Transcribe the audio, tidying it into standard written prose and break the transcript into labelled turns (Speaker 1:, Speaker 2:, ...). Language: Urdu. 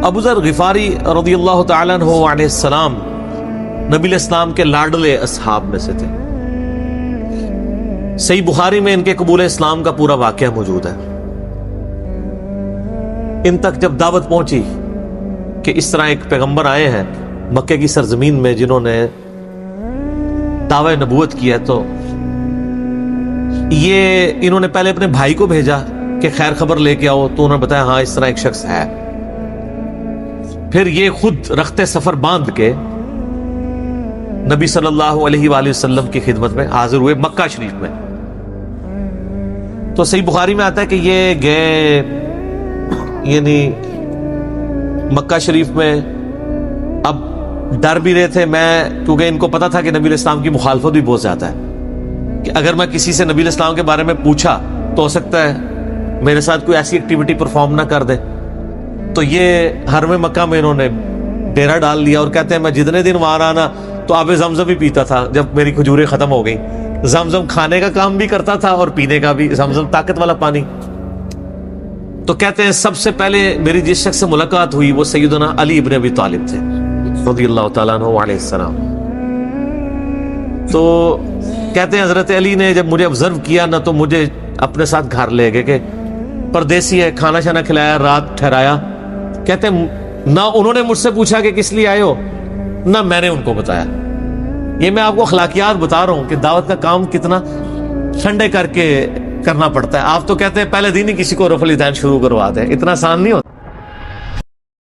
Speaker 1: ابو ذر غفاری رضی اللہ تعالیٰ عنہ علیہ السلام نبی علیہ السلام کے لاڈلے اصحاب میں سے تھے. صحیح بخاری میں ان کے قبول اسلام کا پورا واقعہ موجود ہے. ان تک جب دعوت پہنچی کہ اس طرح ایک پیغمبر آئے ہیں مکے کی سرزمین میں جنہوں نے دعوی نبوت کیا، تو یہ انہوں نے پہلے اپنے بھائی کو بھیجا کہ خیر خبر لے کے آؤ، تو انہوں نے بتایا ہاں اس طرح ایک شخص ہے. پھر یہ خود رخت سفر باندھ کے نبی صلی اللہ علیہ وآلہ وسلم کی خدمت میں حاضر ہوئے مکہ شریف میں. تو صحیح بخاری میں آتا ہے کہ یہ گئے یعنی مکہ شریف میں. اب ڈر بھی رہے تھے، میں کیونکہ ان کو پتا تھا کہ نبی علیہ السلام کی مخالفت بھی بہت زیادہ ہے، کہ اگر میں کسی سے نبی علیہ السلام کے بارے میں پوچھا تو ہو سکتا ہے میرے ساتھ کوئی ایسی ایکٹیویٹی پرفارم نہ کر دے. تو یہ حرم مکہ میں انہوں نے ڈیرا ڈال لیا، اور کہتے ہیں میں جتنے دن وہاں رہا نا تو آب زمزم ہی پیتا تھا. جب میری کھجوریں ختم ہو گئی، زمزم کھانے کا کام بھی کرتا تھا اور پینے کا بھی، زمزم طاقت والا پانی. تو کہتے ہیں سب سے پہلے میری جس شخص سے ملاقات ہوئی وہ سیدنا علی ابن ابی طالب تھے رضی اللہ تعالیٰ عنہ علیہ السلام. تو کہتے ہیں حضرت علی نے جب مجھے آبزرو کیا نہ تو مجھے اپنے ساتھ گھر لے گئے کہ پردیسی ہے، کھانا شانا کھلایا، رات ٹھہرایا. کہتے ہیں نہ انہوں نے مجھ سے پوچھا کہ کس لیے آئے ہو، نہ میں نے ان کو بتایا. یہ میں آپ کو اخلاقیات بتا رہا ہوں کہ دعوت کا کام کتنا ٹھنڈے کر کے کرنا پڑتا ہے. آپ تو کہتے ہیں پہلے دن ہی کسی کو رفع الیدین شروع کروا دیں، اتنا آسان نہیں ہوتا.